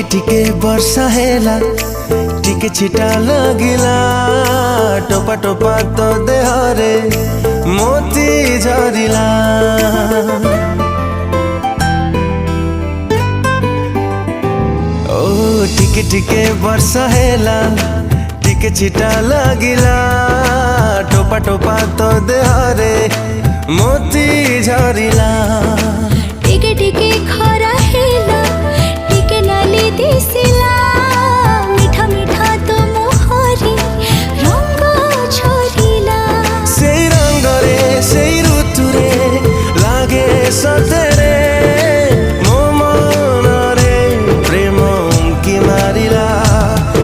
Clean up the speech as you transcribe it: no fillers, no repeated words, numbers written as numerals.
टिके टिके वर्षा हेला टिके छिटा लगिला टोपा टोपा तो देहरे मोती झरिला। ओ टिके टिके वर्षा हेला टिके छिटा लगिला टोपा टोपा तो देहरे मोती झरिला।